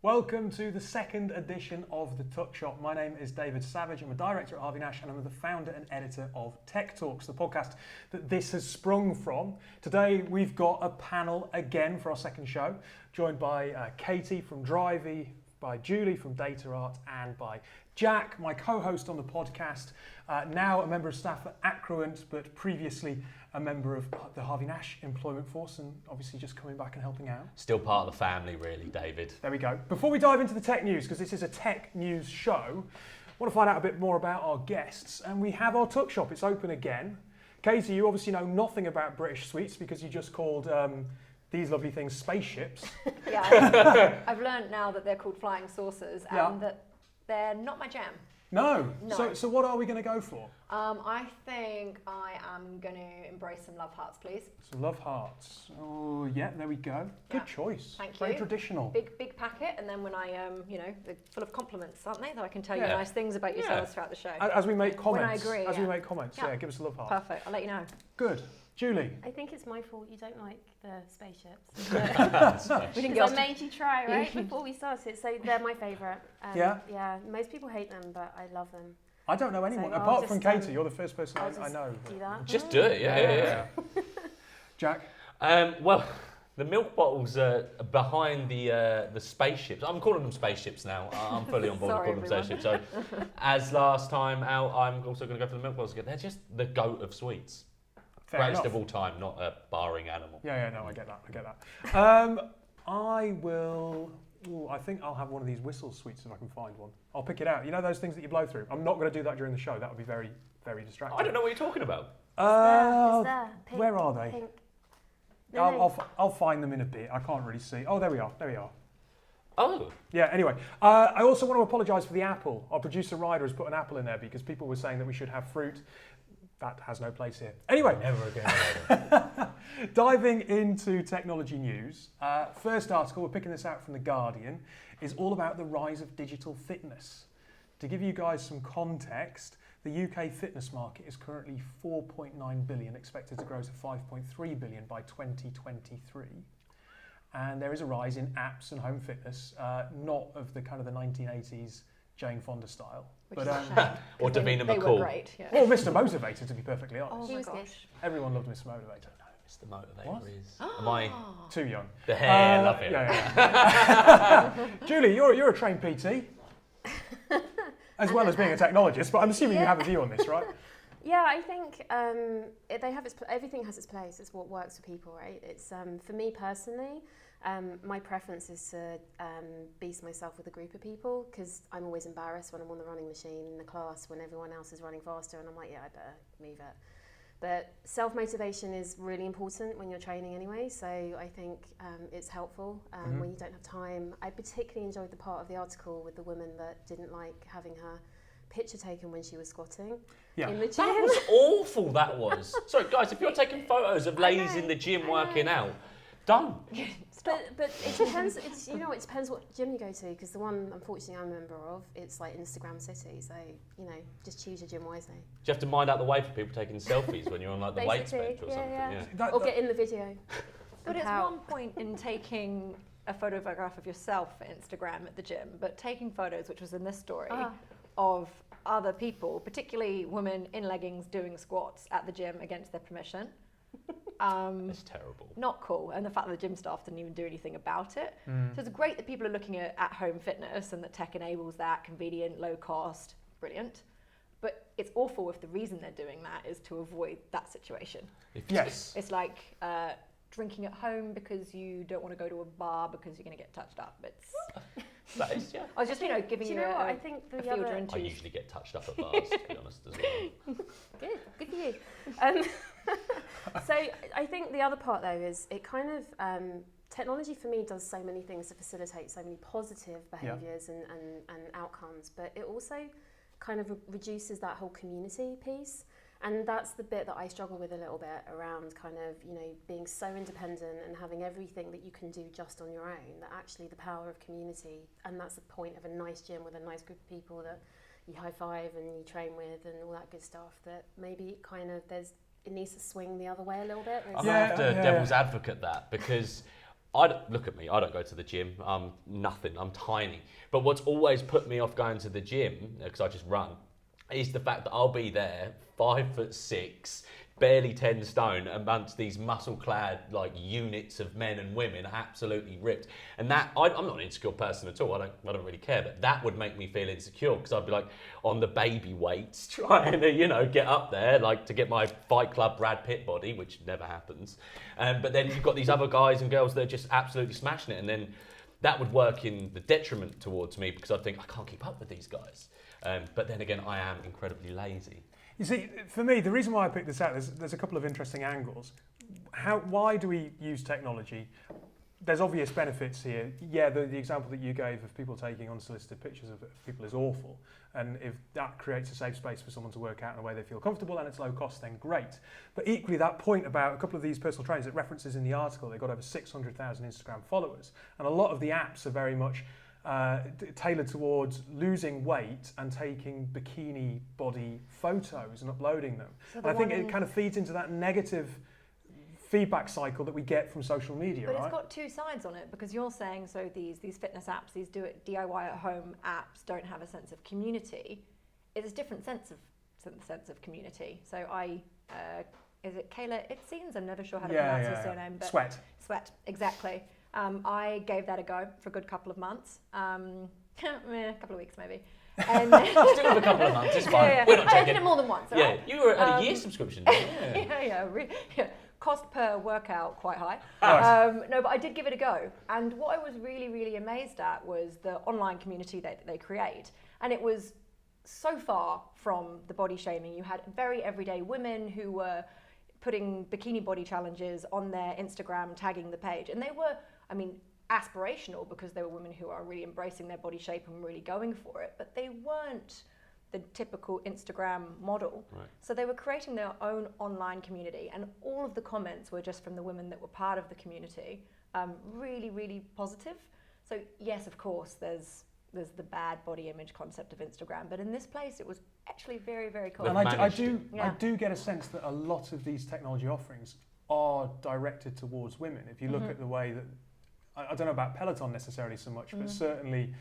Welcome to the second edition of The Tuck Shop. My name is David Savage. I'm a director at Harvey Nash and I'm the founder and editor of Tech Talks, the podcast that this has sprung from. Today we've got a panel again for our second show, joined by Katy from Drivy, by Julie from DataArt, and by Jack, my co-host on the podcast, now a member of staff at Accruent, but previously a member of the Harvey Nash employment force, and obviously just coming back and helping out. Still part of the family, really, David. There we go. Before we dive into the tech news, because this is a tech news show, I want to find out a bit more about our guests, and we have our Tuck Shop. It's open again. Katy, you obviously know nothing about British sweets because you just called these lovely things spaceships. Yeah, I've learned now that they're called flying saucers and that they're not my jam. No. So what are we going to go for? I think I am going to embrace some love hearts, please. Some love hearts. Oh, yeah, there we go. Good choice. Thank you. Very traditional. Big packet, and then when I, they're full of compliments, aren't they? That I can tell you nice things about yourselves throughout the show. As we make comments. When I agree. As we make comments, give us a love heart. Perfect. I'll let you know. Good. Julie? I think it's my fault you don't like the spaceships. We didn't I made you try, right, before we started, so they're my favourite. Yeah, most people hate them, but I love them. I don't know anyone, apart from Katy, you're the first person I know. Do that. Just do it, yeah. Jack? Well, the milk bottles are behind the spaceships. I'm calling them spaceships now. I'm fully on board with calling them spaceships. So, as last time out, I'm also going to go for the milk bottles again. They're just the goat of sweets. Greatest of all time, not a barring animal. Yeah, no, I get that. I think I'll have one of these whistle sweets if I can find one. I'll pick it out. You know those things that you blow through? I'm not going to do that during the show. That would be very, very distracting. I don't know what you're talking about. It's there. Pink, where are they? Pink. I'll find them in a bit. I can't really see. Oh, there we are. Oh. Yeah, anyway. I also want to apologise for the apple. Our producer Ryder has put an apple in there because people were saying that we should have fruit. That has no place here. Anyway, never again. Diving into technology news, first article, we're picking this out from The Guardian, is all about the rise of digital fitness. To give you guys some context, the UK fitness market is currently 4.9 billion, expected to grow to 5.3 billion by 2023. And there is a rise in apps and home fitness, not of the kind of the 1980s Jane Fonda style. Or Davina McCall. They were great, yeah. Or Mr. Motivator, to be perfectly honest. Oh my gosh. Everyone loved Mr. Motivator. Mr. Motivator What? is. Am I too young? the hair? Love it. Yeah. Julie, you're a trained PT, as well as being a technologist, but I'm assuming you have a view on this, right? Yeah, I think everything has its place. It's what works for people, right? It's for me personally. My preference is to beast myself with a group of people because I'm always embarrassed when I'm on the running machine in the class when everyone else is running faster and I'm like, I better move it. But self-motivation is really important when you're training anyway, so I think it's helpful when you don't have time. I particularly enjoyed the part of the article with the woman that didn't like having her picture taken when she was squatting in the gym. That was awful, that was. Sorry, guys, if you're taking photos of ladies in the gym working out, done. But it depends. It depends what gym you go to. Because the one, unfortunately, I'm a member of, it's like Instagram City. So just choose your gym wisely. Do you have to mind out the way for people taking selfies when you're on like the weights bench or something? Yeah. Or get in the video. But it's one point in taking a photograph of yourself for Instagram at the gym, but taking photos, which was in this story, of other people, particularly women in leggings doing squats at the gym against their permission. It's terrible. Not cool, and the fact that the gym staff didn't even do anything about it. So it's great that people are looking at home fitness and that tech enables that, convenient, low cost, brilliant. But it's awful if the reason they're doing that is to avoid that situation. Yes. It's like drinking at home because you don't want to go to a bar because you're going to get touched up. That is, yeah. I was just, giving you I think the field other... you're into. I usually get touched up at bars, to be honest, as well. Good for you. So I think the other part though is it kind of technology for me does so many things to facilitate so many positive behaviours and outcomes, but it also kind of reduces that whole community piece. And that's the bit that I struggle with a little bit around kind of, being so independent and having everything that you can do just on your own, that actually the power of community, and that's the point of a nice gym with a nice group of people that you high five and you train with and all that good stuff, that maybe kind of it needs to swing the other way a little bit. I'm after devil's advocate that, because look at me, I don't go to the gym. I'm nothing, I'm tiny. But what's always put me off going to the gym, because I just run, is the fact that I'll be there, 5'6", barely 10 stone, amongst these muscle-clad like units of men and women, absolutely ripped. And that, I'm not an insecure person at all. I don't really care. But that would make me feel insecure, because I'd be like on the baby weights, trying to get up there, like to get my Fight Club Brad Pitt body, which never happens. But then you've got these other guys and girls that are just absolutely smashing it, and then that would work in the detriment towards me, because I'd think I can't keep up with these guys. But then again, I am incredibly lazy. You see, for me, the reason why I picked this out, there's a couple of interesting angles. Why do we use technology? There's obvious benefits here. Yeah, the example that you gave of people taking unsolicited pictures of people is awful. And if that creates a safe space for someone to work out in a way they feel comfortable and it's low cost, then great. But equally, that point about a couple of these personal trainers, it references in the article, they've got over 600,000 Instagram followers. And a lot of the apps are very much tailored towards losing weight and taking bikini body photos and uploading them. So and I think it kind of feeds into that negative feedback cycle that we get from social media, but right? It's got two sides on it, because you're saying so these fitness apps, these DIY at home apps don't have a sense of community. It's a different sense of community. So is it Kayla Itziens? I'm never sure how to pronounce her surname. But Sweat, exactly. I gave that a go for a good couple of months, a couple of weeks maybe. And Still have a couple of months, it's fine. We're not I did it more than once. Yeah, right? you were at a year subscription. Yeah. Cost per workout quite high. Nice. No, but I did give it a go. And what I was really, really amazed at was the online community that they create. And it was so far from the body shaming. You had very everyday women who were putting bikini body challenges on their Instagram, tagging the page. And they were, aspirational, because they were women who are really embracing their body shape and really going for it. But they weren't the typical Instagram model. Right. So they were creating their own online community, and all of the comments were just from the women that were part of the community. Really, really positive. So yes, of course, there's the bad body image concept of Instagram, but in this place it was actually very, very cool. And I do get a sense that a lot of these technology offerings are directed towards women. If you look at the way that, I don't know about Peloton necessarily so much, but certainly,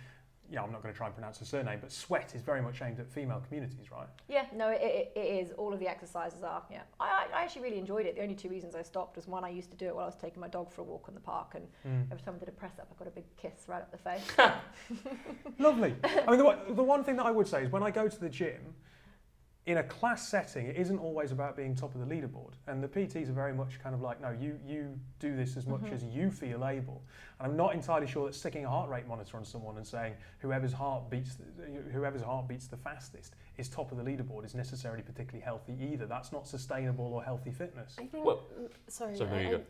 I'm not going to try and pronounce her surname, but Sweat is very much aimed at female communities, right? Yeah, no, it is. All of the exercises are, yeah. I actually really enjoyed it. The only two reasons I stopped was one, I used to do it while I was taking my dog for a walk in the park, and every time I did a press up, I got a big kiss right up the face. Lovely. The one thing that I would say is when I go to the gym, in a class setting, it isn't always about being top of the leaderboard. And the PTs are very much kind of like, no, you do this as much as you feel able. And I'm not entirely sure that sticking a heart rate monitor on someone and saying whoever's heart beats the fastest is top of the leaderboard is necessarily particularly healthy either. That's not sustainable or healthy fitness. I think,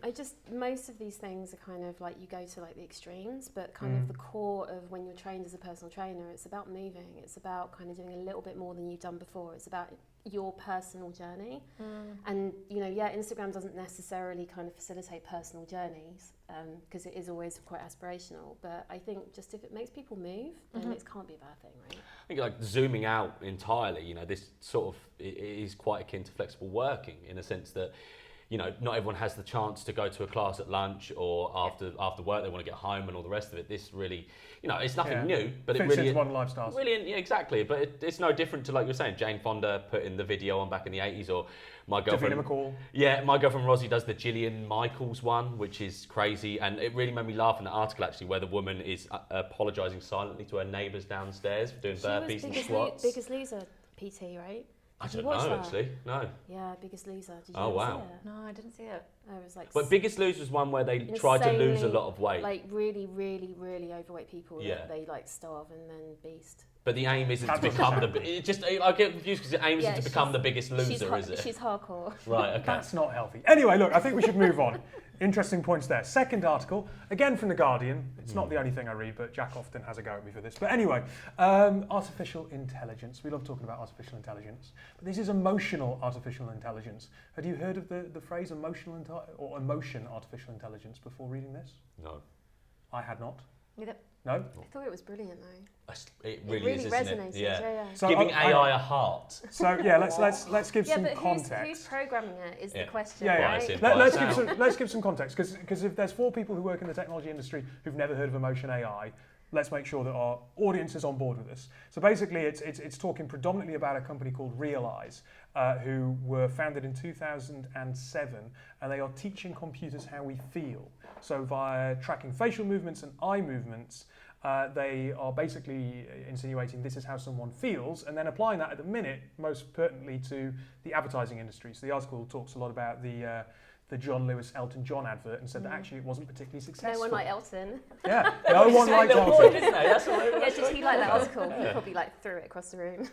I just, most of these things are kind of like, you go to like the extremes, but kind of the core of when you're trained as a personal trainer, it's about moving. It's about kind of doing a little bit more than you've done before. It's about your personal journey. And Instagram doesn't necessarily kind of facilitate personal journeys, because it is always quite aspirational, but I think just if it makes people move, then it can't be a bad thing, right? I think like zooming out entirely, this sort of it is quite akin to flexible working in a sense that, not everyone has the chance to go to a class at lunch or after work, they want to get home and all the rest of it. This really, it's nothing new, but fits it really into modern lifestyles. Really, yeah, exactly. But it's no different to, like you're saying, Jane Fonda put in the video on back in the 80s, or my girlfriend. McCall. Yeah, my girlfriend Rosie does the Gillian Michaels one, which is crazy, and it really made me laugh in the article actually, where the woman is apologising silently to her neighbours downstairs for doing burpees and squats. Biggest Loser PT, right? I don't know actually. No. Yeah, Biggest Loser. Did you oh wow. See it? No, I didn't see it. I was like. But Biggest Loser was one where they tried to lose a lot of weight. Like really, really, really overweight people. Yeah. They like starve and then beast. But the aim isn't to become I get confused because the aim isn't to become the biggest loser, is it? She's hardcore. Right, okay. That's not healthy. Anyway, look, I think we should move on. Interesting points there. Second article, again from The Guardian. It's not the only thing I read, but Jack often has a go at me for this. But anyway, artificial intelligence. We love talking about artificial intelligence. But this is emotional artificial intelligence. Had you heard of the phrase emotion artificial intelligence before reading this? No. I had not. No? I thought it was brilliant though. It really is, isn't resonated. it? Yeah. So Giving AI a heart. So yeah, let's give some but context. who's programming it is the question, Yeah, right? let's give some context, because if there's 4 people who work in the technology industry who've never heard of Emotion AI, let's make sure that our audience is on board with this. So basically, it's talking predominantly about a company called Realize, who were founded in 2007, and they are teaching computers how we feel. So via tracking facial movements and eye movements, they are basically insinuating this is how someone feels, and then applying that at the minute most pertinently to the advertising industry. So the article talks a lot about the John Lewis Elton John advert, and said that actually it wasn't particularly successful. No one liked Elton. Yeah, no one liked Elton. Did he like that article? He probably threw it across the room.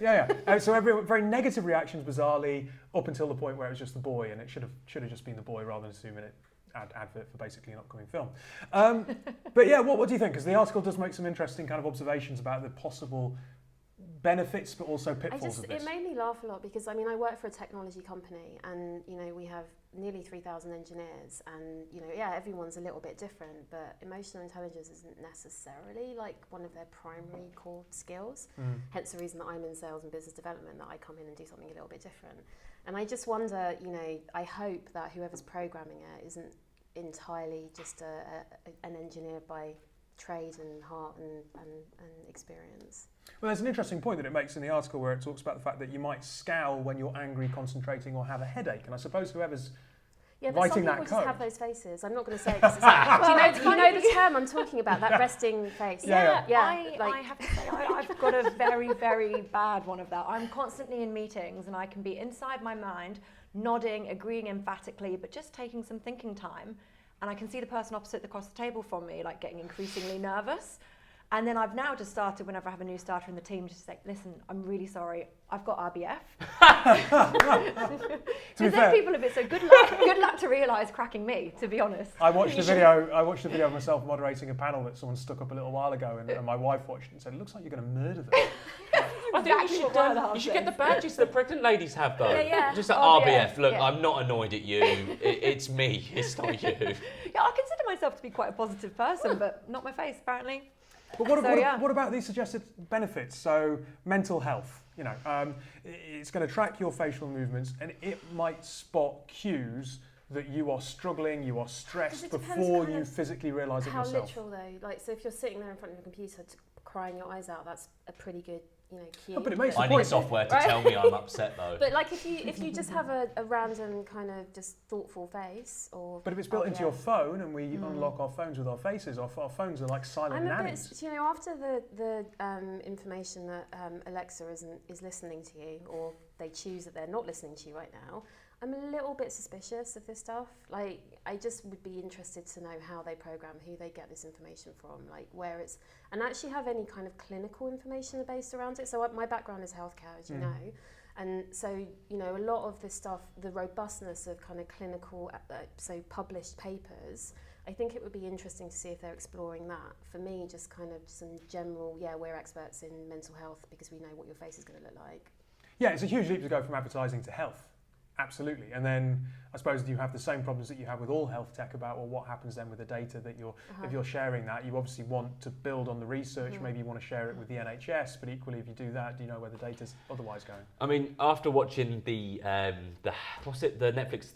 So very negative reactions, bizarrely, up until the point where it was just the boy, and it should have just been the boy rather than a 2-minute advert for basically an upcoming film. But yeah, what do you think? Because the article does make some interesting kind of observations about the possible benefits, but also pitfalls of this. It made me laugh a lot because I work for a technology company, and we have nearly 3,000 engineers, and everyone's a little bit different, but emotional intelligence isn't necessarily like one of their primary core skills. Hence the reason that I'm in sales and business development, that I come in and do something a little bit different. And I just wonder, I hope that whoever's programming it isn't entirely just an engineer by trade and heart and experience. Well, there's an interesting point that it makes in the article where it talks about the fact that you might scowl when you're angry, concentrating, or have a headache. And I suppose whoever's writing that code... just have those faces. I'm not going to say it because it's do you know the term I'm talking about, that resting face? I have to say, I've got a very, very bad one of that. I'm constantly in meetings, and I can be inside my mind, nodding, agreeing emphatically, but just taking some thinking time. And I can see the person opposite across the table from me, like, getting increasingly nervous. And then I've now just started, whenever I have a new starter in the team, just say, listen, I'm really sorry, I've got RBF. Because then people have been so good luck to realise cracking me, to be honest. I watched a video of myself moderating a panel that someone stuck up a little while ago, and my wife watched it and said, it looks like you're going to murder them. I think you should get the badges that pregnant ladies have, though. Just like RBF. RBF. Look, I'm not annoyed at you. It's me. It's not you. Yeah, I consider myself to be quite a positive person, but not my face, apparently. But what about these suggested benefits? So mental health, it's going to track your facial movements, and it might spot cues that you are struggling, you are stressed before you physically realise it yourself. How literal though? Like, so if you're sitting there in front of your computer crying your eyes out, that's a pretty good cue. Oh, but it makes I need software to tell me I'm upset though. But like if you just have a random kind of just thoughtful face, or but if it's built into your phone, and we unlock our phones with our faces, our phones are like silent nannies. After the information that Alexa is listening to you, or they choose that they're not listening to you right now, I'm a little bit suspicious of this stuff. Like, I just would be interested to know how they program, who they get this information from, like where it's, and actually have any kind of clinical information based around it. So my background is healthcare, as you know, and so a lot of this stuff, the robustness of kind of clinical, so published papers, I think it would be interesting to see if they're exploring that. For me, just kind of some general, we're experts in mental health because we know what your face is going to look like. Yeah, it's a huge leap to go from advertising to health. Absolutely. And then I suppose you have the same problems that you have with all health tech about, well, what happens then with the data that if you're sharing that, you obviously want to build on the research, maybe you want to share it with the NHS, but equally if you do that, do you know where the data's otherwise going? I mean, after watching the Netflix,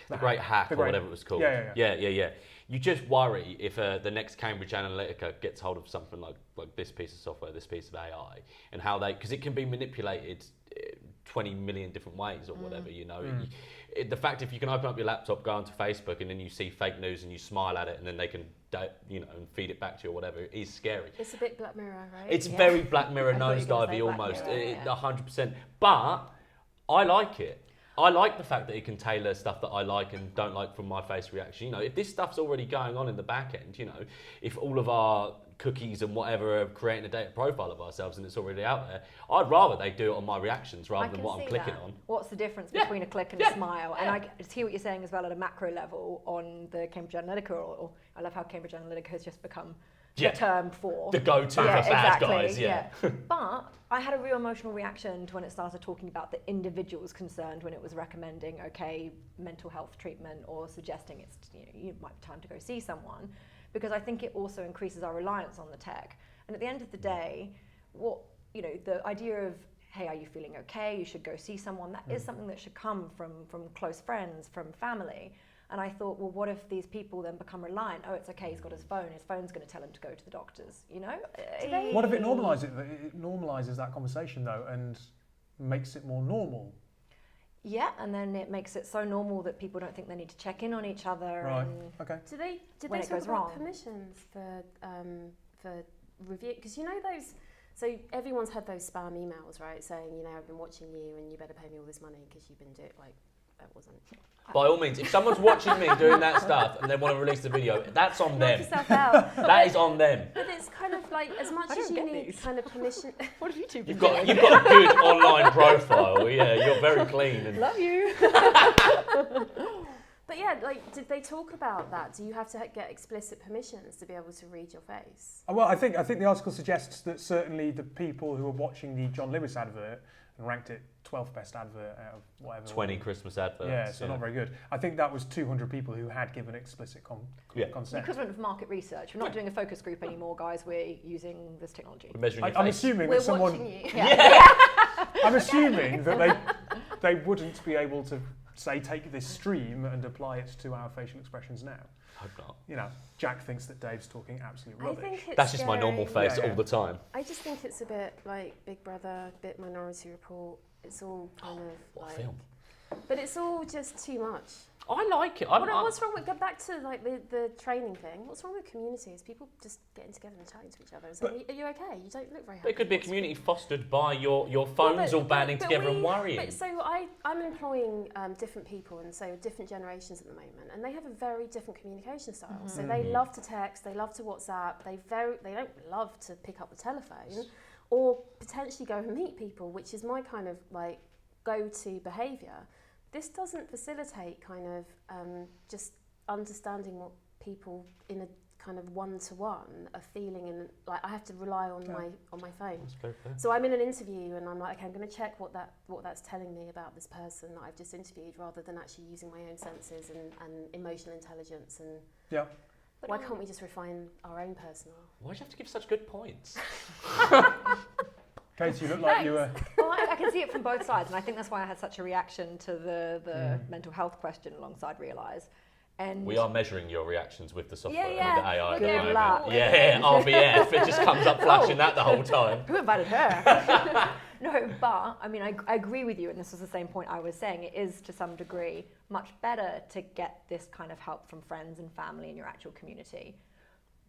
The Great Hack, or whatever it was called. Yeah. You just worry if the next Cambridge Analytica gets hold of something like this piece of software, this piece of AI, and how because it can be manipulated 20 million different ways or whatever, the fact if you can open up your laptop, go onto Facebook, and then you see fake news and you smile at it, and then they can and feed it back to you or whatever, it is scary. It's a bit Black Mirror, right? It's very Black Mirror nosedivey almost, 100%. But I like it. I like the fact that it can tailor stuff that I like and don't like from my face reaction. If this stuff's already going on in the back end, if all of our cookies and whatever are creating a data profile of ourselves and it's already out there, I'd rather they do it on my reactions rather than what I'm clicking on. What's the difference between a click and a smile? And I hear what you're saying as well at a macro level on the Cambridge Analytica, or I love how Cambridge Analytica has just become the term for the go-to for bad guys. But I had a real emotional reaction to when it started talking about the individuals concerned, when it was recommending mental health treatment or suggesting it's you might be time to go see someone, because I think it also increases our reliance on the tech. And at the end of the day, the idea of, hey, are you feeling okay? You should go see someone. That is something that should come from close friends, from family. And I thought, well, what if these people then become reliant? Oh, it's okay, he's got his phone. His phone's going to tell him to go to the doctors, you know? What if it normalises that conversation, though, and makes it more normal? Yeah, and then it makes it so normal that people don't think they need to check in on each other. Right. Okay. Did they talk about permissions for review? Because you know those. So everyone's had those spam emails, right? Saying, you know, I've been watching you, and you better pay me all this money because you've been doing that wasn't. By all means, if someone's watching me doing that stuff and they want to release the video, that's on them. Knock yourself out. That is on them. But it's kind of like, as much as you need kind of permission. What have you two been You've got a good online profile. Yeah, you're very clean. And Love you. But yeah, like, did they talk about that? Do you have to get explicit permissions to be able to read your face? Well, I think the article suggests that certainly the people who are watching the John Lewis advert and ranked it 12th best advert out of whatever. 20 Christmas adverts. Yeah, so not very good. I think that was 200 people who had given explicit consent. Equivalent of market research. We're not doing a focus group anymore, guys. We're using this technology. We're measuring your I'm face. assuming We're that someone. watching you. I'm assuming that they wouldn't be able to say take this stream and apply it to our facial expressions now. Hope not. You know, Jack thinks that Dave's talking absolute rubbish. I think it's That's just my normal scary. face all the time. I just think it's a bit like Big Brother, a bit Minority Report. It's all kind of What like, a film. but it's all just too much. I like it. What's wrong with, go back to like the training thing, what's wrong with communities? People just getting together and chatting to each other. So, are you okay? You don't look very happy. It could be a community fostered by your phones all banding together and worrying. But so I'm employing different people, and so different generations at the moment, and they have a very different communication style. So they love to text, they love to WhatsApp, they don't love to pick up the telephone, or potentially go and meet people, which is my kind of like go-to behaviour. This doesn't facilitate kind of just understanding what people in a kind of one-to-one are feeling, and like I have to rely on my phone. That's very fair. So I'm in an interview and I'm like, okay, I'm going to check what that's telling me about this person that I've just interviewed, rather than actually using my own senses and emotional intelligence. And why can't we just refine our own personal? Why do you have to give such good points? Katie, you look like you were. Well, I can see it from both sides, and I think that's why I had such a reaction to the mental health question alongside Realise. And We are measuring your reactions with the software, Yeah, with the AI. good at the luck. moment. Yeah, RBF. It just comes up flashing that the whole time. Who invited her? No, but I mean, I agree with you, and this was the same point I was saying. It is to some degree much better to get this kind of help from friends and family in your actual community.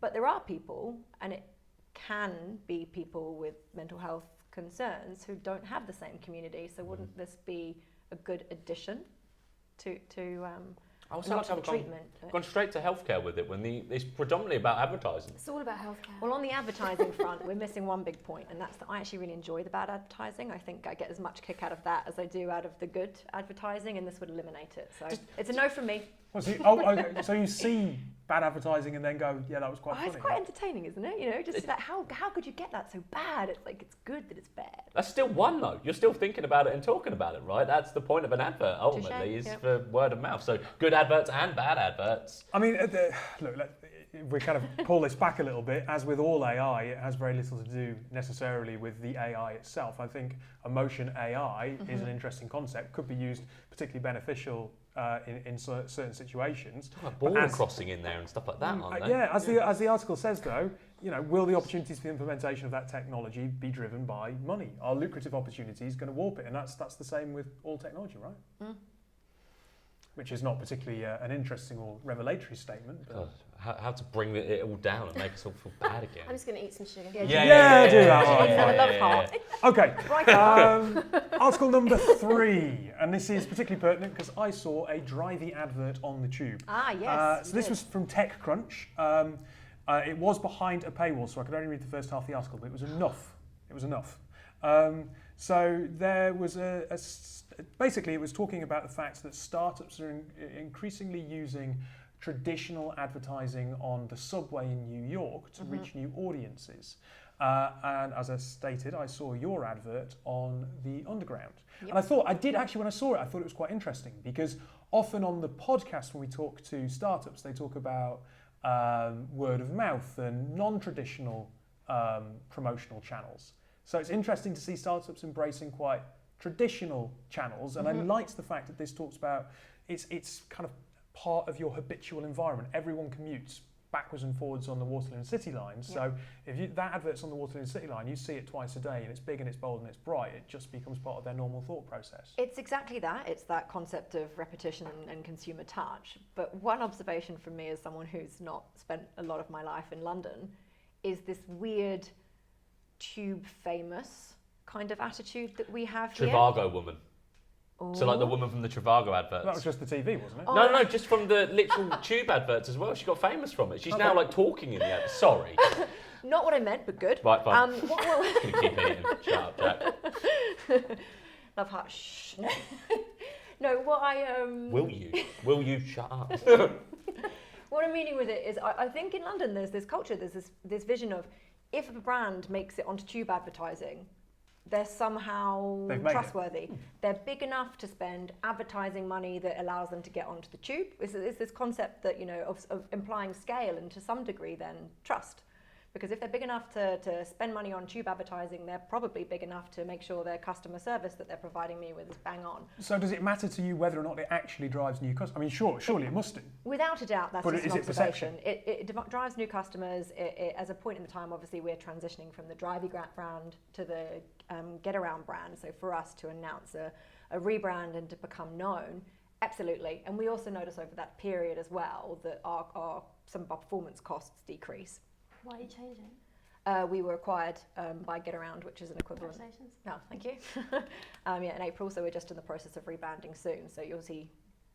But there are people, and it can be people with mental health concerns who don't have the same community. So wouldn't this be a good addition to I also not like to have treatment? gone straight to healthcare with it when it's predominantly about advertising. It's all about healthcare. Well, on the advertising front, we're missing one big point, and that's that I actually really enjoy the bad advertising. I think I get as much kick out of that as I do out of the good advertising, and this would eliminate it. So it's a no from me. Well, so you see bad advertising and then go, yeah, that was quite funny. It's quite entertaining, isn't it? You know, just like how could you get that so bad? It's like it's good that it's bad. That's still one though. You're still thinking about it and talking about it, right? That's the point of an advert ultimately, is for word of mouth. So good adverts and bad adverts. I mean, look, we kind of pull this back a little bit. As with all AI, it has very little to do necessarily with the AI itself. I think emotion AI is an interesting concept, could be used particularly beneficial in certain situations. Border crossing in there and stuff like that, aren't they? Yeah, as the article says though, you know, will the opportunities for the implementation of that technology be driven by money? Are lucrative opportunities going to warp it? And that's the same with all technology, right? Which is not particularly an interesting or revelatory statement. But how to bring it all down and make us all feel bad again. I'm just going to eat some sugar. do that. I love heart. Okay, article number 3, and this is particularly pertinent because I saw a Drivy advert on the tube. Yes. So this was from TechCrunch. It was behind a paywall, so I could only read the first half of the article, but it was enough. It was enough. So there was basically it was talking about the fact that startups are increasingly using traditional advertising on the subway in New York to reach new audiences. And as I stated, I saw your advert on the Underground. Yep. And when I saw it, I thought it was quite interesting because often on the podcast when we talk to startups, they talk about word of mouth and non-traditional promotional channels. So it's interesting to see startups embracing quite traditional channels, and I liked the fact that this talks about it's kind of part of your habitual environment. Everyone commutes backwards and forwards on the Waterloo and City line, so if that advert's on the Waterloo and City line, you see it twice a day, and it's big and it's bold and it's bright, it just becomes part of their normal thought process. It's exactly that. It's that concept of repetition and consumer touch. But one observation from me as someone who's not spent a lot of my life in London is this weird tube famous kind of attitude that we have here. Trivago woman. Ooh. So like the woman from the Trivago adverts. That was just the TV, wasn't it? Oh. No, just from the literal tube adverts as well. She got famous from it. She's now like talking in the ad. Sorry. Not what I meant, but good. Right, fine. What Can you keep eating? Shut up, Jack. Love heart. Shh. No, what I Will you shut up? What I'm meaning with it is, I think in London there's this culture, there's this vision of if a brand makes it onto tube advertising, they're somehow trustworthy. They're big enough to spend advertising money that allows them to get onto the tube. It's this concept that, of implying scale and to some degree then trust. Because if they're big enough to spend money on tube advertising, they're probably big enough to make sure their customer service that they're providing me with is bang on. So does it matter to you whether or not it actually drives new customers? I mean, surely it must do. Without a doubt, that's But just is an it observation. It drives new customers. As a point in the time, obviously, we're transitioning from the Drivy brand to the Get Around brand. So for us to announce a rebrand and to become known, absolutely. And we also notice over that period as well that some of our performance costs decrease. Why are you changing? We were acquired by Get Around, which is an equivalent. Congratulations. No, thank you. In April, so we're just in the process of rebranding soon. So you'll see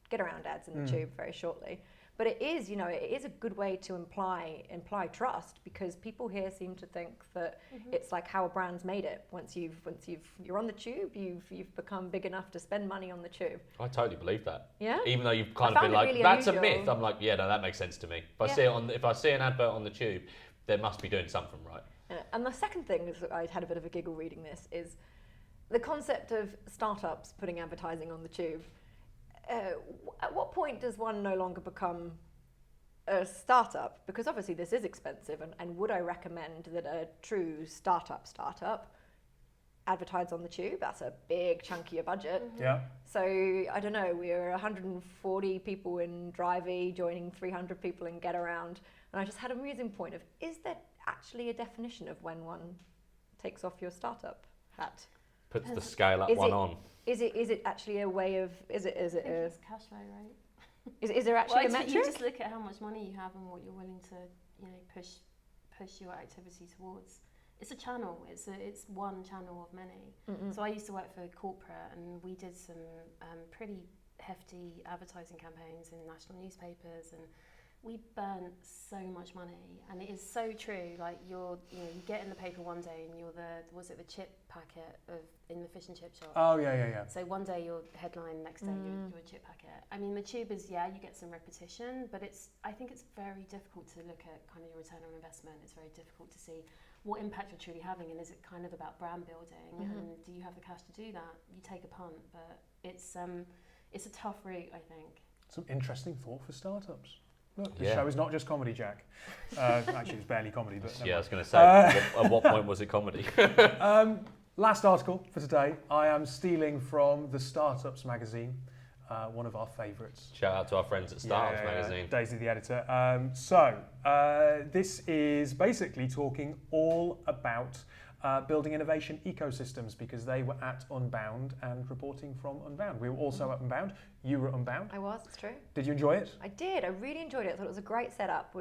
Get Around ads in the tube very shortly. But it is, it is a good way to imply trust, because people here seem to think that it's like how a brand's made it. Once you're on the tube, you've become big enough to spend money on the tube. I totally believe that. Yeah. Even though you've kind of been like, really that's unusual. a myth. I'm like, yeah, no, that makes sense to me. If I see an advert on the tube, they must be doing something right. And the second thing is that I had a bit of a giggle reading this is the concept of startups putting advertising on the tube. At what point does one no longer become a startup? Because obviously this is expensive, and would I recommend that a true startup advertise on the tube? That's a big chunk of your budget. Yeah. So I don't know, we were 140 people in Drivy joining 300 people in Get Around, and I just had a musing point of, is there actually a definition of when one takes off your startup hat? Puts the scale up on. Is it actually a way of, is it It's cash flow, right? Is there actually a metric? You just look at how much money you have and what you're willing to, push your activity towards. It's a channel. It's one channel of many. So I used to work for corporate, and we did some pretty hefty advertising campaigns in national newspapers, and we burnt so much money. And it is so true. Like you get in the paper one day and you're the chip packet in the fish and chip shop. Oh yeah. So one day you're headline, next day you're a chip packet. I mean, the tube is, you get some repetition, but I think it's very difficult to look at kind of your return on investment. It's very difficult to see what impact you're truly having, and is it kind of about brand building, and do you have the cash to do that? You take a punt, but it's a tough route, I think. Some interesting thought for startups. Look, the show is not just comedy, Jack. Actually, it's barely comedy, but I was going to say, at what point was it comedy? Last article for today. I am stealing from the Startups magazine, one of our favourites. Shout out to our friends at Startups magazine. Daisy, the editor. This is basically talking all about building innovation ecosystems, because they were at Unbound and reporting from Unbound. We were also at Unbound. You were at Unbound. I was, it's true. Did you enjoy it? I did. I really enjoyed it. I thought it was a great setup.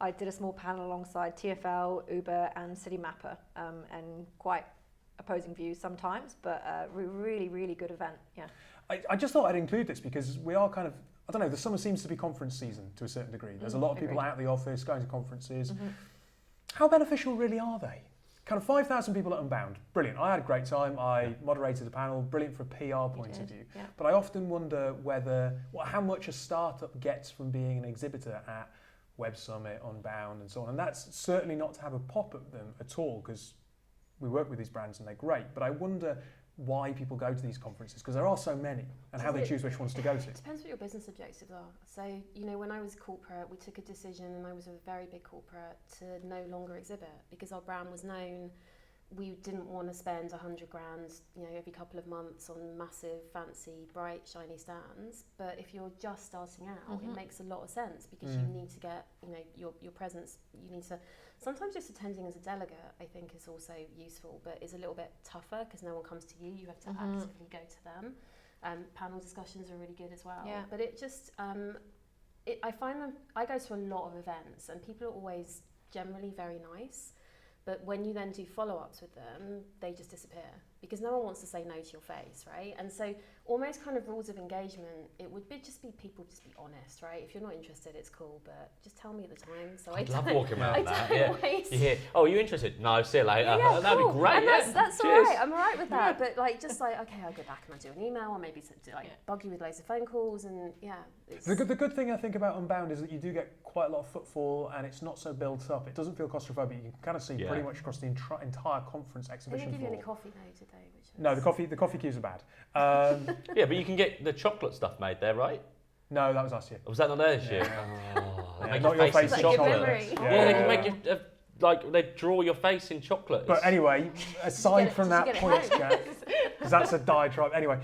I did a small panel alongside TfL, Uber and Citymapper, and quite opposing views sometimes, but a really, really good event, yeah. I just thought I'd include this because we are kind of, I don't know, the summer seems to be conference season to a certain degree. There's a lot of people out of the office, going to conferences. How beneficial really are they? Kind of 5,000 people at Unbound, brilliant. I had a great time. I moderated a panel, brilliant from a PR point of view. Yeah. But I often wonder how much a startup gets from being an exhibitor at Web Summit, Unbound and so on. And that's certainly not to have a pop at them at all, because we work with these brands and they're great. But I wonder why people go to these conferences? Because there are so many, and how they choose which ones to go to. It depends what your business objectives are. So, you know, when I was corporate, we took a decision, and I was a very big corporate, to no longer exhibit because our brand was known. We didn't want to spend 100 grand, you know, every couple of months on massive, fancy, bright, shiny stands. But if you're just starting out, it makes a lot of sense because you need to get, you know, your presence. You need to. Sometimes just attending as a delegate, I think, is also useful, but is a little bit tougher because no one comes to you. You have to actively go to them. Panel discussions are really good as well. Yeah. But it just, I find them. I go to a lot of events, and people are always generally very nice. But when you then do follow-ups with them, they just disappear because no one wants to say no to your face, right? And so almost kind of rules of engagement, it would be just be people just be honest, right? If you're not interested, it's cool, but just tell me at the time. So I'd love walking around that. Waste. You hear, oh, are you interested? No, see you later. Yeah, That'd cool. be great. And that's all Cheers. right. I'm all right with that. But like, just like, okay, I'll go back and I'll do an email, or maybe bug you with loads of phone calls, and The good thing I think about Unbound is that you do get quite a lot of footfall, and it's not so built up. It doesn't feel claustrophobic. You can kind of see pretty much across the entire conference They exhibition didn't give you floor. any coffee though today, No, the coffee queues are bad. Yeah, but you can get the chocolate stuff made there, right? No, that was last year. Was that not there this year? Oh, They make not your face in in Like chocolate. your memory. Yeah, they can make you they draw your face in chocolate. But anyway, aside from did you that get it point, home? Jack, because that's a diatribe. Anyway,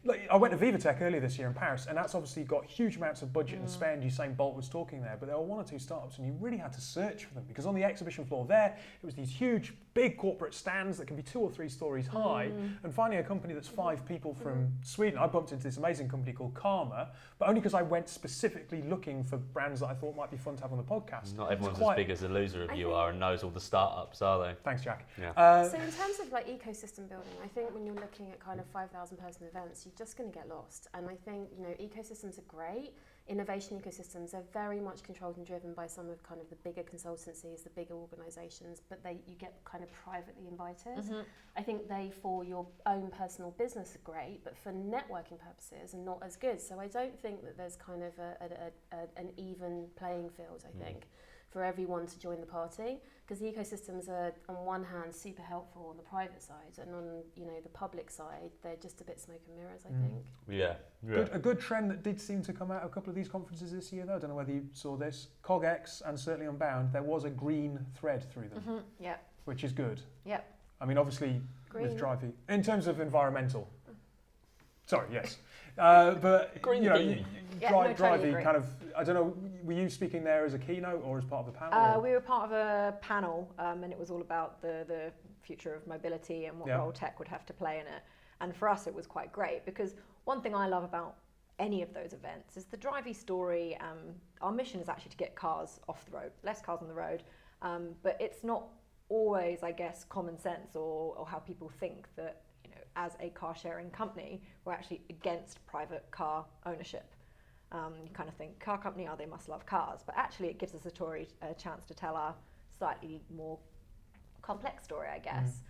look, I went to Viva Tech earlier this year in Paris, and that's obviously got huge amounts of budget and spend. Usain Bolt was talking there, but there were one or two startups, and you really had to search for them because on the exhibition floor there, it was these huge, big corporate stands that can be 2 or 3 stories high, and finding a company that's 5 people from Sweden. I bumped into this amazing company called Karma, but only because I went specifically looking for brands that I thought might be fun to have on the podcast. not everyone's as big as the loser of you are and knows all the startups, are they? Thanks, Jack. Yeah. So in terms of like ecosystem building, I think when you're looking at kind of 5,000 person events, you're just going to get lost. And I think, you know, ecosystems are great. Innovation ecosystems are very much controlled and driven by some of kind of the bigger consultancies, the bigger organisations, but you get kind of privately invited. I think they, for your own personal business, are great, but for networking purposes, are not as good. So I don't think that there's kind of an even playing field, I think, for everyone to join the party, because the ecosystems are on one hand super helpful on the private side, and on, you know, the public side they're just a bit smoke and mirrors, I think. Yeah. A good trend that did seem to come out of a couple of these conferences this year, though, I don't know whether you saw this, CogX and certainly Unbound, there was a green thread through them, Yeah. which is good. Yep. I mean, obviously, Green. with Drivy, in terms of environmental. Sorry, yes. But, Green you know, bean. Totally Drivy agree. kind of, I don't know, were you speaking there as a keynote or as part of the panel? or- We were part of a panel, and it was all about the future of mobility and what role tech would have to play in it. And for us, it was quite great because one thing I love about any of those events is the Drivy story. Our mission is actually to get cars off the road, less cars on the road, but it's not always, I guess, common sense or how people think that, you know, as a car sharing company, we're actually against private car ownership. You kind of think, car company, they must love cars. But actually it gives us a chance to tell our slightly more complex story, I guess.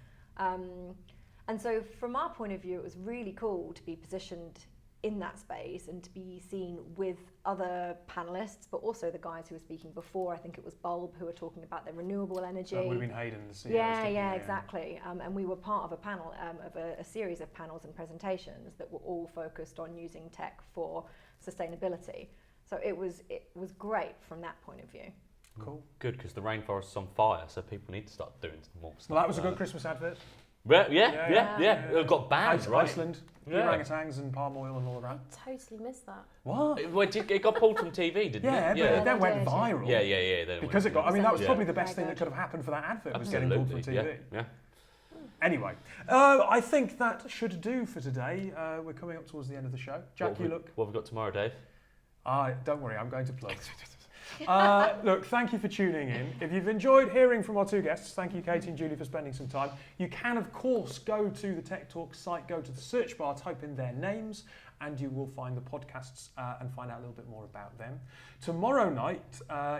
And so from our point of view, it was really cool to be positioned in that space and to be seen with other panelists, but also the guys who were speaking before. I think it was Bulb who were talking about their renewable energy. That would have been Hayden, the CEO. Yeah, exactly. And we were part of a panel, of a series of panels and presentations that were all focused on using tech for sustainability. So it was great from that point of view. Cool. Good, because the rainforest's on fire, so people need to start doing more stuff. Well, that was a about good it. Christmas advert. Yeah. It got banned, right? Iceland, Yeah. orangutans and palm oil and all of that. Totally missed that. What? It got pulled from TV, didn't Yeah, it? but it then they went did, viral. Yeah. Then Because it got, I mean, that was Yeah. probably the best Very thing that good. could have happened for that advert, was getting pulled from Absolutely, TV. yeah. Anyway, I think that should do for today. We're coming up towards the end of the show. Jack, What you have look... we got tomorrow, Dave? Don't worry, I'm going to plug. Look, thank you for tuning in. If you've enjoyed hearing from our two guests, thank you, Katie and Julie, for spending some time. You can, of course, go to the Tech Talk site, go to the search bar, type in their names, and you will find the podcasts and find out a little bit more about them. Tomorrow night,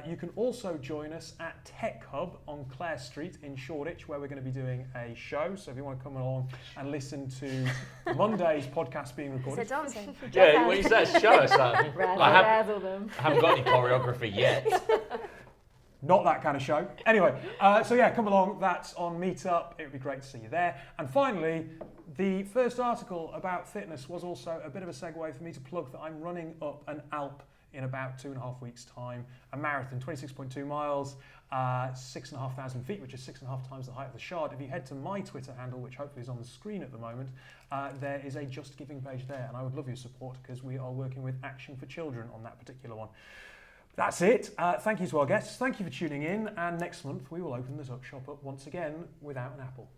you can also join us at Tech Hub on Clare Street in Shoreditch, where we're going to be doing a show. So if you want to come along and listen to Monday's podcast being So recorded. dancing. Yeah, what you said, show us that. I haven't got any choreography yet. Not that kind of show. Anyway, so yeah, come along. That's on Meetup. It would be great to see you there. And finally, the first article about fitness was also a bit of a segue for me to plug that I'm running up an Alp in about 2.5 weeks' time. A marathon, 26.2 miles, 6,500 feet, which is 6.5 times the height of the Shard. If you head to my Twitter handle, which hopefully is on the screen at the moment, there is a Just Giving page there, and I would love your support because we are working with Action for Children on that particular one. That's it. Thank you to our guests. Thank you for tuning in. And next month we will open the Tuck Shop up once again without an apple.